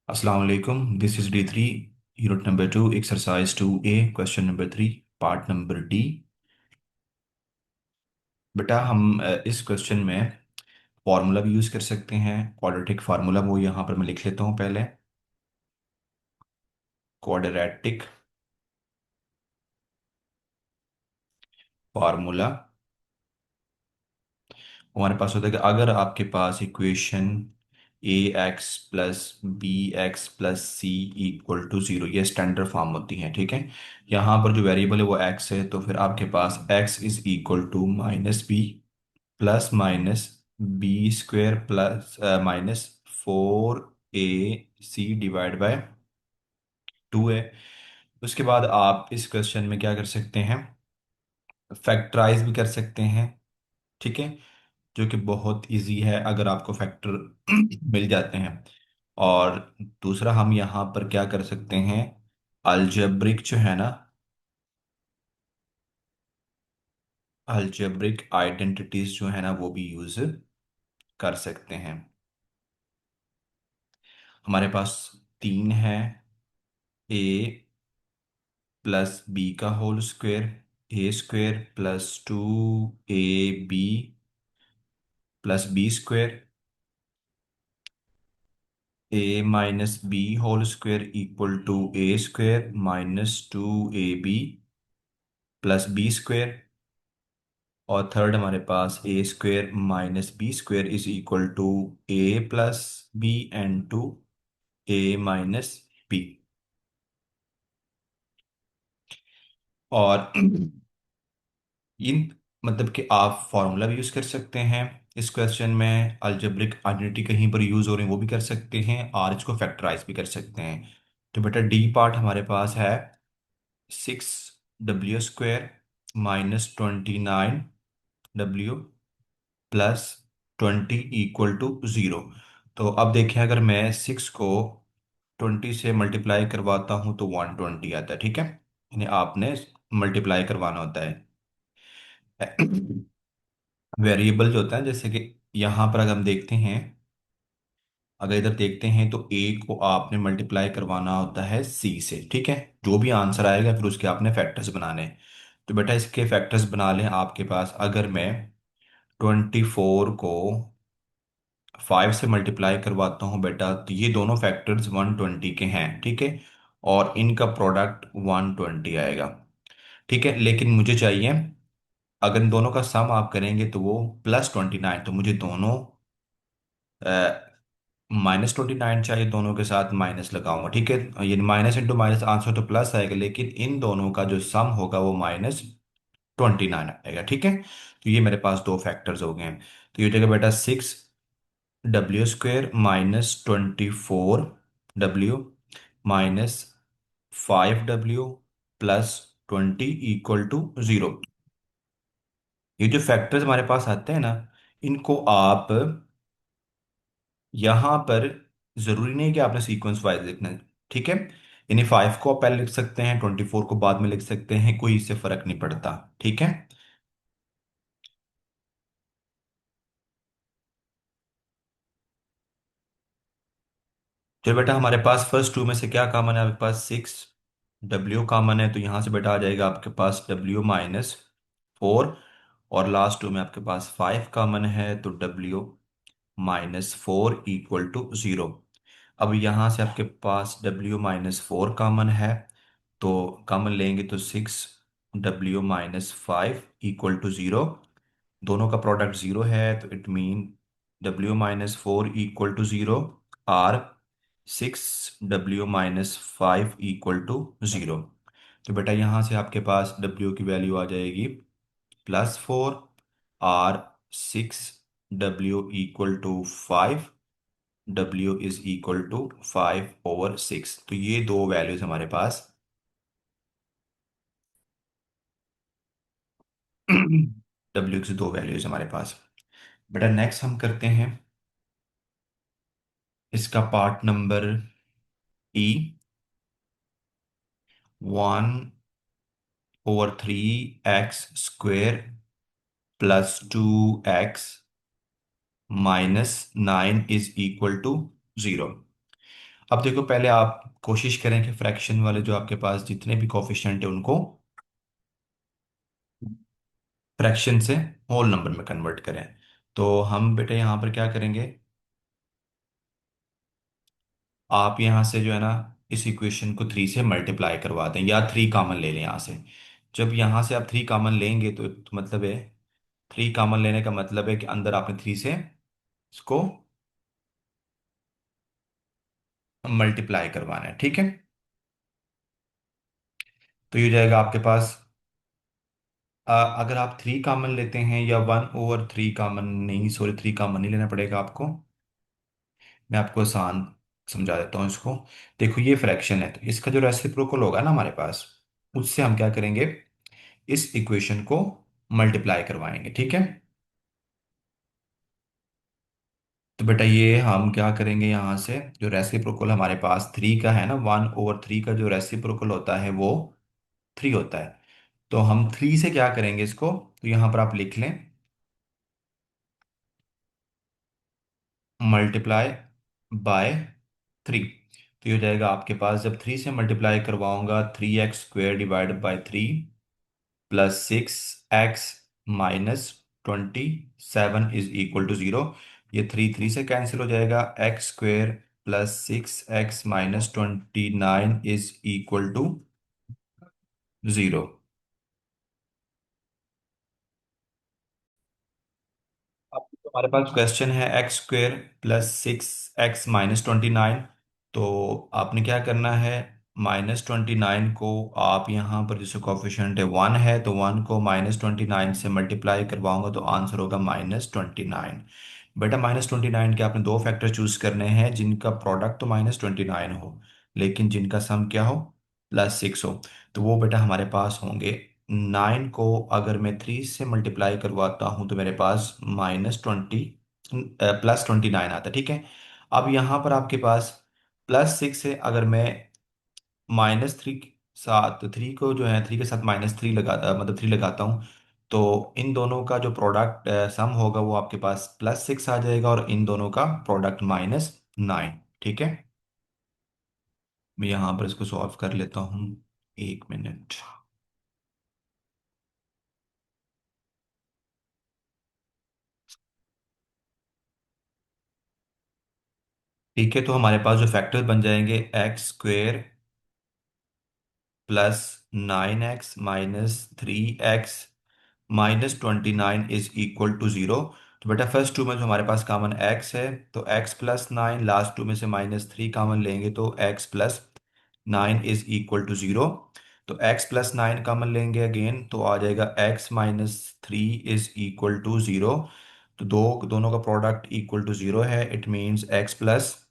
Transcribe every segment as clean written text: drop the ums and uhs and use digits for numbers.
अस्सलाम वालेकुम। This is D3, unit number 2, exercise 2A, question number 3, part number D। बेटा हम इस क्वेश्चन में फार्मूला भी यूज़ कर सकते हैं। क्वाड्रेटिक फार्मूला वो यहाँ पर मैं लिख लेता हूँ पहले। क्वाड्रेटिक फार्मूला हमारे पास होता है कि अगर आपके पास इक्वेशन ax + bx + c = 0, ये स्टैंडर्ड फॉर्म होती है। ठीक है, यहाँ पर जो वेरिएबल है वो x है, तो फिर आपके पास x = -b plus minus b² plus minus 4ac/2 है। उसके बाद आप इस क्वेश्चन में क्या कर सकते हैं, फैक्टराइज भी कर सकते हैं। ठीक है, जो कि बहुत इजी है अगर आपको फैक्टर मिल जाते हैं। और दूसरा हम यहाँ पर क्या कर सकते हैं, अलजेब्रिक जो है ना, अलजेब्रिक आइडेंटिटीज जो है ना वो भी यूज कर सकते हैं। हमारे पास तीन है, ए प्लस बी का whole square, a² +2ab +b², a - b² = a² - 2ab और थर्ड हमारे पास a² - b² = a + b, और इन मतलब कि आप फॉर्मूला भी यूज कर सकते हैं इस क्वेश्चन में, अलजेब्रिक आइडेंटिटी कहीं पर यूज हो रही है वो भी कर सकते हैं, और इसको फैक्टराइज भी कर सकते हैं। तो बेटा डी पार्ट हमारे पास है 6w² - 29w +20 = 0। तो अब देखिए, अगर मैं 6 को 20 से मल्टीप्लाई करवाता हूँ तो 120 आता है। ठीक है, यानी आपने मल्टीप्लाई करवाना होता है। वेरिएबल जो होता है, जैसे कि यहाँ पर अगर हम देखते हैं, अगर इधर देखते हैं तो ए को आपने मल्टीप्लाई करवाना होता है सी से। ठीक है, जो भी आंसर आएगा फिर उसके आपने फैक्टर्स बनाने हैं। तो बेटा इसके फैक्टर्स बना लें आपके पास। अगर मैं 24 को 5 से मल्टीप्लाई करवाता हूँ बेटा, तो ये दोनों फैक्टर्स 120 के हैं। ठीक है, और इनका प्रोडक्ट 120 आएगा। ठीक है, लेकिन मुझे चाहिए, अगर इन दोनों का सम आप करेंगे तो वो +29, तो मुझे दोनों -29 चाहिए, दोनों के साथ माइनस लगाऊंगा। ठीक है, ये माइनस इंटू माइनस आंसर तो प्लस आएगा, लेकिन इन दोनों का जो सम होगा वो -29 आएगा। ठीक है, तो ये मेरे पास दो फैक्टर्स हो गए हैं। तो ये हो जाएगा बेटा 6w² - 24w -5w +20 = 0। ये जो फैक्टर्स हमारे पास आते हैं ना, इनको आप यहां पर, जरूरी नहीं कि आपने सीक्वेंस वाइज लिखना है। ठीक है, यानी 5 को आप पहले लिख सकते हैं, 24 को बाद में लिख सकते हैं, कोई इससे फर्क नहीं पड़ता। ठीक है, चलो बेटा हमारे पास फर्स्ट टू में से क्या कॉमन है, आपके पास 6w कॉमन है, तो यहां से बेटा आ जाएगा आपके पास w - 4, और लास्ट टू में आपके पास 5 कॉमन है, तो w - 4 = 0। अब यहाँ से आपके पास w - 4 कॉमन है, तो कॉमन लेंगे तो 6w - 5 = 0। दोनों का प्रोडक्ट 0 है, तो इट मीन w - 4 = 0, और 6w - 5 = 0। तो बेटा यहाँ से आपके पास w की वैल्यू आ जाएगी +4, और 6w = 5, w = 5/6। तो ये दो वैल्यूज हमारे पास w की दो वैल्यूज हमारे पास। बेटा नेक्स्ट हम करते हैं इसका पार्ट नंबर ई। 1/3x² +2x - 9 = 0। अब देखो, पहले आप कोशिश करें कि फ्रैक्शन वाले जो आपके पास जितने भी कोफिशिएंट है उनको फ्रैक्शन से होल नंबर में कन्वर्ट करें। तो हम बेटे यहाँ पर क्या करेंगे, आप यहाँ से जो है ना इस इक्वेशन को 3 से मल्टीप्लाई करवा दें या 3 कॉमन ले लें यहाँ से। जब यहाँ से आप 3 कॉमन लेंगे तो मतलब है, 3 कॉमन लेने का मतलब है कि अंदर आपने 3 से इसको मल्टीप्लाई करवाना है, ठीक है। तो ये हो जाएगा आपके पास, अगर आप 3 कॉमन लेते हैं या 1/3 कॉमन, नहीं सॉरी 3 कॉमन नहीं लेना पड़ेगा आपको। मैं आपको आसान समझा देता हूँ इसको। देखो ये फ्रैक्शन है, तो इसका जो रेसिप्रोकल होगा ना हमारे पास, उससे हम क्या करेंगे, इस इक्वेशन को मल्टीप्लाई करवाएंगे, ठीक है। तो बेटा ये हम क्या करेंगे, यहाँ से जो रेसिप्रोकल हमारे पास 3 का है ना, 1/3 का जो रेसिप्रोकल होता है वो 3 होता है। तो हम 3 से क्या करेंगे इसको, तो यहाँ पर आप लिख लें मल्टीप्लाई बाय 3। तो ये हो जाएगा आपके पास, जब 3 से मल्टीप्लाई करवाऊंगा, 3x² divide by 3 plus 6x minus 27 is equal to 0। ये 3 से कैंसिल हो जाएगा, x² plus 6x minus 29 is equal to 0। अब तो हमारे पास क्वेश्चन है x² प्लस 6x माइनस 29। तो आपने क्या करना है, -29 को आप यहाँ पर जैसे कोफिशिएंट है 1 है, तो 1 को -29 से मल्टीप्लाई करवाऊंगा तो आंसर होगा -29। बेटा -29 के आपने दो फैक्टर चूज करने हैं जिनका प्रोडक्ट तो -29 हो, लेकिन जिनका सम क्या हो, +6 हो। तो वो बेटा हमारे पास होंगे, 9 को अगर मैं 3 से मल्टीप्लाई करवाता हूँ तो मेरे पास +29 आता है, ठीक है। अब यहाँ पर आपके पास +6 है, अगर मैं -3 साथ 3 को जो है 3 के साथ -3 लगाता, मतलब 3 लगाता हूँ, तो इन दोनों का जो प्रोडक्ट सम होगा वो आपके पास +6 आ जाएगा, और इन दोनों का प्रोडक्ट -9, ठीक है। मैं यहाँ पर इसको सॉल्व कर लेता हूँ, 1 मिनट। ठीक है, तो हमारे पास जो फैक्टर बन जाएंगे, x² plus 9x minus 3x minus 29 is equal to 0। तो बेटा फर्स्ट टू में जो हमारे पास कॉमन x है, तो x प्लस 9, लास्ट टू में से -3 कॉमन लेंगे तो x plus 9 is equal to 0। तो x प्लस 9 कॉमन लेंगे अगेन तो आ जाएगा x minus 3 is equal to 0। तो दोनों का प्रोडक्ट इक्वल टू 0 है, it means x plus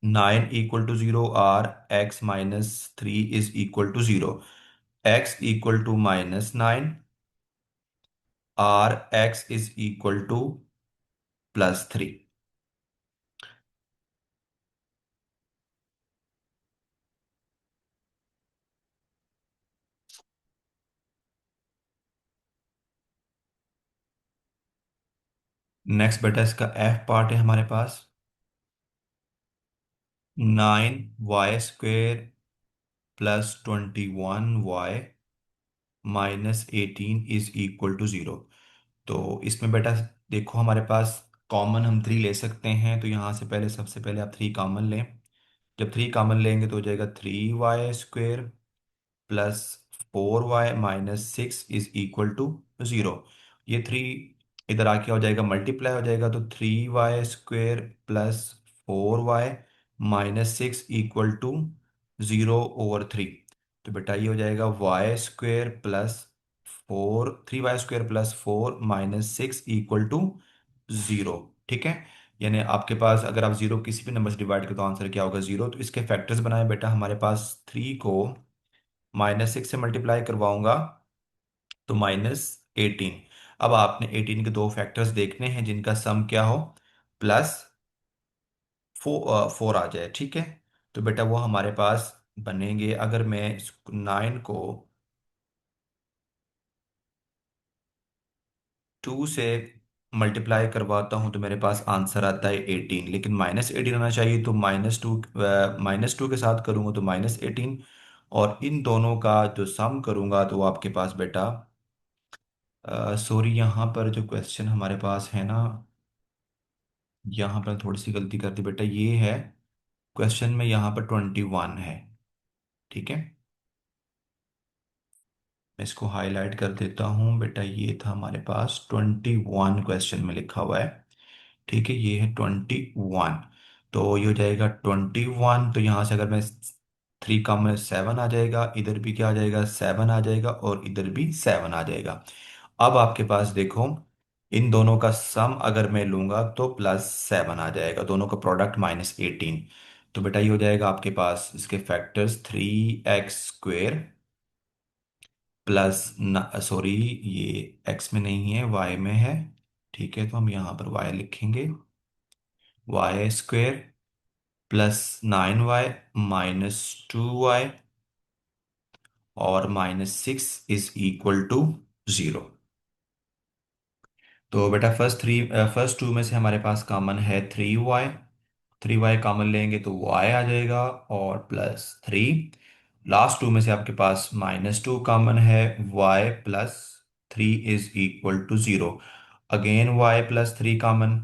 9 equal to 0 और x minus 3 is equal to 0। x equal to -9 और x is equal to +3। Next बेटा इसका f पार्ट है हमारे पास, 9y² plus 21y minus 18 is equal to 0। तो इसमें बेटा देखो हमारे पास कॉमन हम 3 ले सकते हैं, तो यहाँ से पहले सबसे पहले आप 3 कॉमन लें। जब 3 कॉमन लेंगे तो हो जाएगा 3y² plus 4y minus 6 is equal to 0। ये 3 इधर आके हो जाएगा, मल्टीप्लाई हो जाएगा, तो 3y² plus 4y minus 6 equal to 0/3। तो बेटा ये हो जाएगा y² plus 3y² plus 4 minus 6 equal to 0, ठीक है। यानी आपके पास अगर आप 0 किसी भी नंबर से डिवाइड करें तो आंसर क्या होगा, 0। तो इसके फैक्टर्स बनाए बेटा, हमारे पास 3 को -6 से मल्टीप्लाई करवाऊंगा तो -18। अब आपने 18 के दो फैक्टर्स देखने हैं जिनका सम क्या हो, +4 आ जाए, ठीक है। तो बेटा वो हमारे पास बनेंगे, अगर मैं 9 को 2 से मल्टीप्लाई करवाता हूँ तो मेरे पास आंसर आता है 18, लेकिन -18 आना चाहिए, तो -2 के साथ करूँगा तो -18, और इन दोनों का जो सम करूँगा तो वो आपके पास बेटा, सॉरी यहाँ पर जो क्वेश्चन हमारे पास है ना, यहाँ पर थोड़ी सी गलती कर दी बेटा, ये है क्वेश्चन में यहाँ पर 21 है। ठीक है, मैं इसको हाईलाइट कर देता हूँ बेटा, ये था हमारे पास 21 क्वेश्चन में लिखा हुआ है। ठीक है, ये है 21, तो ये हो जाएगा 21, तो यहाँ से अगर मैं 3 का में 7 आ जाएगा, इधर भी क्या आ जाएगा, 7 आ जाएगा, और इधर भी 7 आ जाएगा। अब आपके पास देखो, इन दोनों का सम अगर मैं लूंगा तो +7 आ जाएगा, दोनों का प्रोडक्ट -18। तो बेटा ये हो जाएगा आपके पास, इसके फैक्टर्स 3x² प्लस, सॉरी, ये x में नहीं है, y में है। ठीक है, तो हम यहाँ पर y लिखेंगे, y² +9y -2y और -6 इज इक्वल टू 0। तो बेटा फर्स्ट टू में से हमारे पास कॉमन है 3y, 3y कॉमन लेंगे तो y आ जाएगा, और +3। लास्ट टू में से आपके पास -2 कॉमन है, y +3 is equal to 0। Again y +3 common,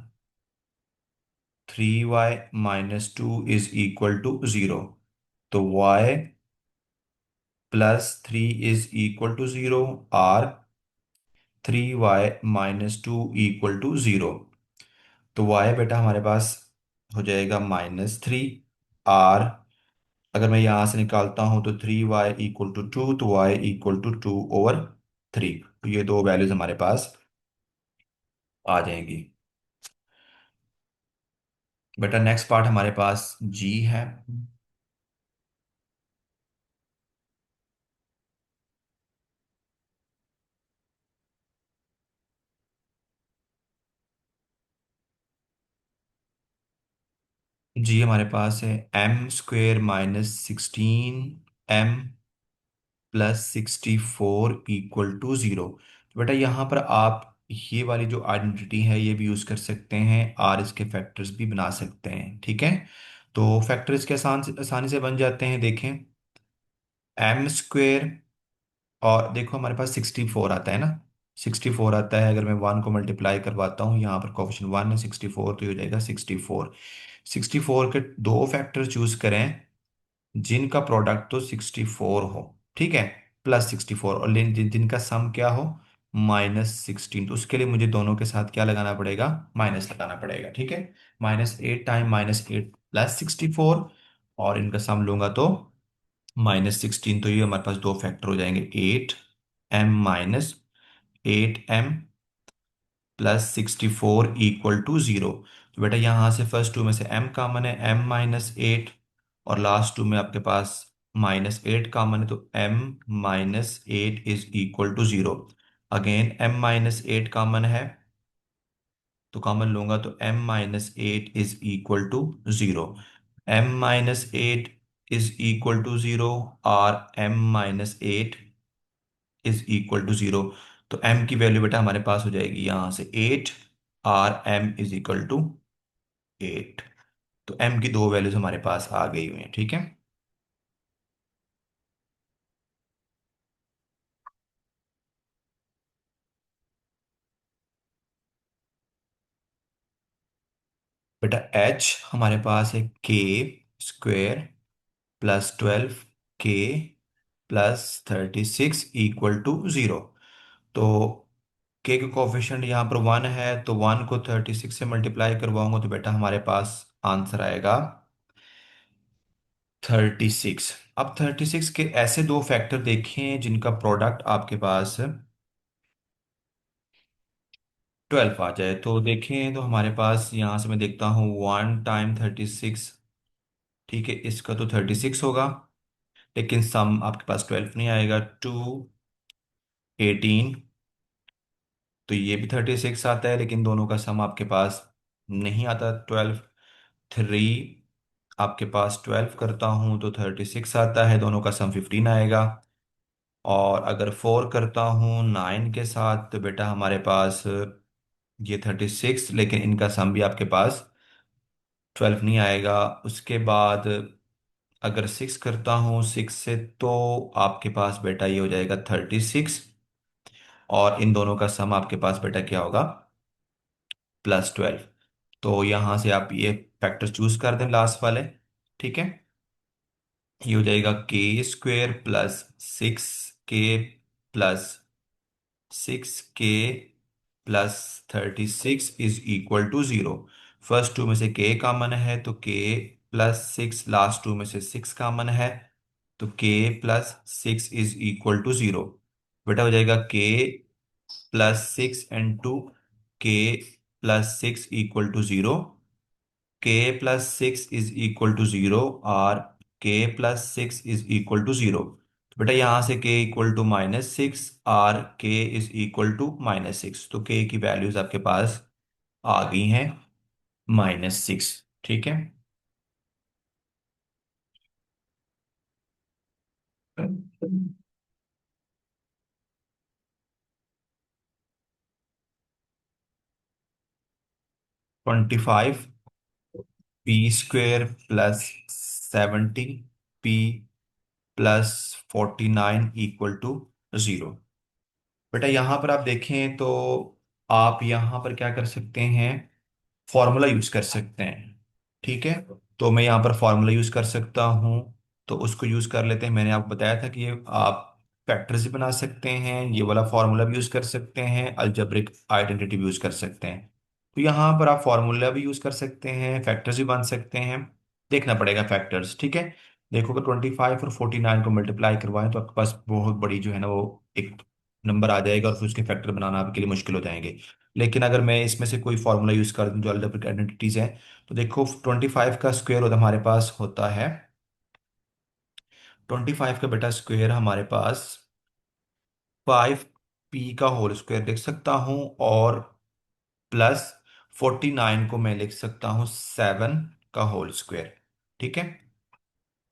3y -2 is equal to 0। तो y +3 इज इक्वल टू 0, और 3y -2 इक्वल टू 0। तो y बेटा हमारे पास हो जाएगा -3, और अगर मैं यहाँ से निकालता हूँ तो 3y इक्वल टू 2, तो y इक्वल टू 2/3। तो ये दो वैल्यूज हमारे पास आ जाएंगी। बेटा नेक्स्ट पार्ट हमारे पास जी है। जी हमारे पास है m² - 16m +64 इक्वल टू 0। तो बेटा यहाँ पर आप ये वाली जो आइडेंटिटी है ये भी यूज़ कर सकते हैं, और इसके फैक्टर्स भी बना सकते हैं। ठीक है, तो फैक्टर्स के आसानी से बन जाते हैं, देखें, m², और देखो हमारे पास 64 आता है ना, 64 आता है, अगर मैं 1 को मल्टीप्लाई करवाता हूँ, यहाँ पर कोफिशिएंट 1 है, 64, तो ये हो जाएगा 64। 64 के दो फैक्टर चूज करें जिनका प्रोडक्ट तो 64 हो, ठीक है, +64, और जिनका सम क्या हो, -16, तो उसके लिए मुझे दोनों के साथ क्या लगाना पड़ेगा, माइनस लगाना पड़ेगा। ठीक है, -8 टाइम -8 +64, और इनका सम लूंगा तो -16, तो ये हमारे पास दो फैक्टर हो जाएंगे, 8m - 8m +64 इक्वल टू 0। तो बेटा यहाँ से फर्स्ट टू में से m कॉमन है, m - 8, और लास्ट टू में आपके पास -8 कॉमन है, तो m - 8 is equal to 0। Again m - 8 common है, तो कॉमन लूंगा तो m - 8 is equal to 0। m - 8 is equal to 0, और m - 8 इज इक्वल टू 0। तो m की वैल्यू बेटा हमारे पास हो जाएगी यहाँ से 8, और m इज इक्वल टू 8। तो m की दो वैल्यूज हमारे पास आ गई हुई हैं। ठीक है, बेटा h हमारे पास है k² +12 k +36 इक्वल टू 0। तो k के कोफिशिएंट यहाँ पर 1 है, तो 1 को 36 से मल्टीप्लाई करवाऊंगा तो बेटा हमारे पास आंसर आएगा 36। अब 36 के ऐसे दो फैक्टर देखें जिनका प्रोडक्ट आपके पास 12 आ जाए, तो देखें, तो हमारे पास यहाँ से मैं देखता हूँ 1 टाइम 36, ठीक है, इसका तो 36 होगा, लेकिन सम आपके पास 12 नहीं आएगा, 2 18, तो ये भी 36 आता है, लेकिन दोनों का सम आपके पास नहीं आता, 12। 3 आपके पास 12 करता हूँ तो 36 आता है, दोनों का सम 15 आएगा। और अगर 4 करता हूँ 9 के साथ, तो बेटा हमारे पास ये 36, लेकिन इनका सम भी आपके पास 12 नहीं आएगा। उसके बाद अगर 6 करता हूँ 6 से, तो आपके पास बेटा ये हो जाएगा 36, और इन दोनों का सम आपके पास बेटा क्या होगा, +12। तो यहाँ से आप ये फैक्टर चूज कर दें लास्ट वाले। ठीक है, ये हो जाएगा k² +6k +6k +36 is equal to 0। First two में से k कॉमन है तो k+6, लास्ट टू में से 6 कॉमन है तो k+6 इज इक्वल टू 0। बेटा हो जाएगा k+6 k+6 equal to 0। k+6 is equal to 0 और k+6 इज इक्वल टू 0। तो बेटा यहाँ से k इक्वल टू -6 और k इज इक्वल टू -6, तो k की वैल्यूज आपके पास आ गई हैं -6। ठीक है, 25p² + 70p + 49 = 0। बेटा यहाँ पर आप देखें तो आप यहाँ पर क्या कर सकते हैं, फॉर्मूला यूज कर सकते हैं। ठीक है, तो मैं यहाँ पर फॉर्मूला यूज कर सकता हूँ, तो उसको यूज कर लेते हैं। मैंने आपको बताया था कि ये आप फैक्टर्स भी बना सकते हैं, ये वाला फॉर्मूला भी यूज कर सकते हैं, अलजेब्रिक आइडेंटिटी भी यूज कर सकते हैं। तो यहाँ पर आप फॉर्मूला भी यूज कर सकते हैं, फैक्टर्स भी बन सकते हैं। देखना पड़ेगा फैक्टर्स। ठीक है, देखो कि 25 और 49 को मल्टीप्लाई करवाएं तो आपके पास बहुत बड़ी जो है ना वो एक नंबर आ जाएगा, और फिर उसके फैक्टर बनाना आपके लिए मुश्किल हो जाएंगे। लेकिन अगर मैं इसमें से कोई फॉर्मूला यूज कर दूं जो अलजेब्रिक आइडेंटिटीज हैं, तो देखो 25 का स्क्वायर होता हमारे पास होता है, 25 का बेटा स्क्वायर हमारे पास 5p का होल स्क्वायर लिख सकता हूँ, और +49 को मैं लिख सकता हूँ 7 का होल स्क्वायर। ठीक है,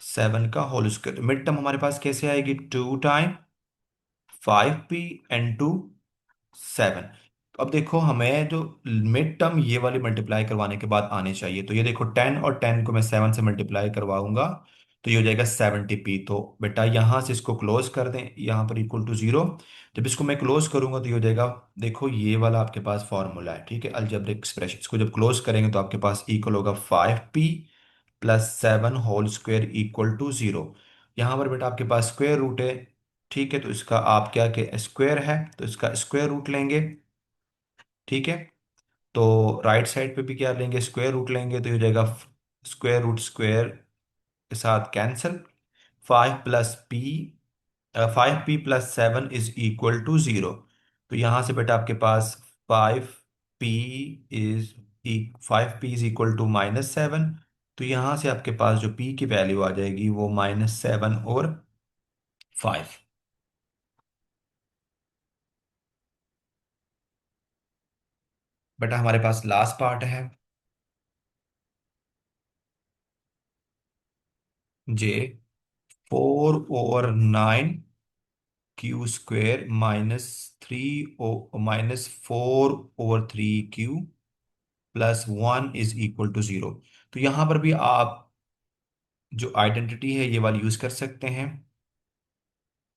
7 का होल स्क्वायर। मिड टर्म हमारे पास कैसे आएगी, 2 टाइम 5p × 7। अब देखो हमें जो मिड टर्म ये वाली मल्टीप्लाई करवाने के बाद आने चाहिए, तो ये देखो 10 और 10 को मैं 7 से मल्टीप्लाई करवाऊंगा तो ये हो जाएगा 70p। तो बेटा यहाँ से इसको क्लोज कर दें, यहाँ पर इक्वल टू 0। जब इसको मैं क्लोज करूंगा तो ये हो जाएगा, देखो ये वाला आपके पास फॉर्मूला है। ठीक है, अलजेब्रिक एक्सप्रेशन, इसको जब क्लोज करेंगे तो आपके पास इक्वल होगा 5p + 7 whole square equal to 0। यहाँ पर बेटा आपके पास स्क्वायर रूट है। ठीक है, तो इसका आप क्या के स्क्वायर है तो इसका स्क्वायर रूट लेंगे। ठीक है, तो राइट साइड पे भी क्या लेंगे, स्क्वायर रूट लेंगे, तो ये हो जाएगा स्क्वायर रूट स्क्वायर के साथ cancel. 5p + 7 is equal to 0। तो यहाँ से बेटा आपके पास 5p is 5p is equal to -7। तो यहाँ से आपके पास जो p की वैल्यू आ जाएगी वो -7 और 5। बेटा हमारे पास लास्ट पार्ट है, जे 4/9 Q² -3/4/3 Q + 1 = 0। तो यहां पर भी आप जो आइडेंटिटी है ये वाली यूज कर सकते हैं।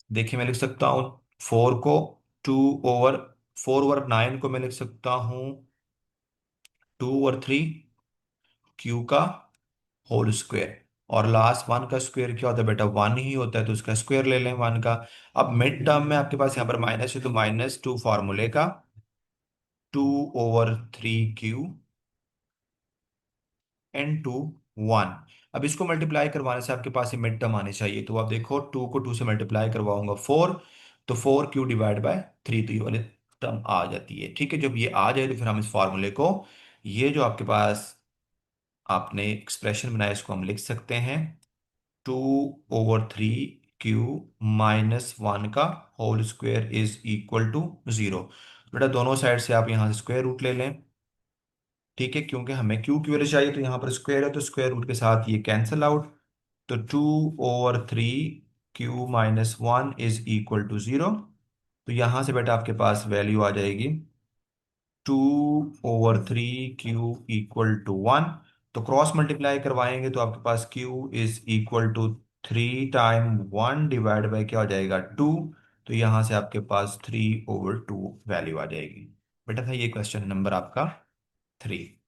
देखिए मैं लिख सकता हूँ 4 को 4/9 को मैं लिख सकता हूँ 2/3 Q का होल स्क्वायर, और लास्ट 1 का स्क्वायर क्या होता है बेटा, 1 ही होता है, तो उसका स्क्वायर ले लें 1 का। अब मिड टर्म में आपके पास यहाँ पर माइनस है तो -2 फॉर्मूले का 2/3 Q × 1। अब इसको मल्टीप्लाई करवाने से आपके पास ये मिड टर्म आने चाहिए, तो आप देखो 2 को 2 से मल्टीप्लाई करवाऊंगा 4, तो 4Q/3, तो ये वाली टर्म आ जाती है। ठीक है, जब ये आ जाए तो फिर हम इस फॉर्मूले को, ये जो आपके पास आपने एक्सप्रेशन बनाया इसको हम लिख सकते हैं 2/3 Q - 1 का whole square is equal to 0। बेटा दोनों साइड से आप यहाँ से स्क्वायर रूट ले लें। ठीक है, क्योंकि हमें क्यू की वैल्यू चाहिए, तो यहाँ पर स्क्वायर है तो स्क्वायर रूट के साथ ये कैंसिल आउट। तो 2/3 Q - 1 इज इक्वल टू 0। तो यहाँ से बेटा आपके पास वैल्यू आ जाएगी 2/3 क्यू इक्वल टू 1। तो क्रॉस मल्टीप्लाई करवाएंगे तो आपके पास Q is equal to 3 time 1 divide by क्या हो जाएगा 2। तो यहां से आपके पास 3/2 वैल्यू आ जाएगी। बेटा था ये क्वेश्चन नंबर आपका 3।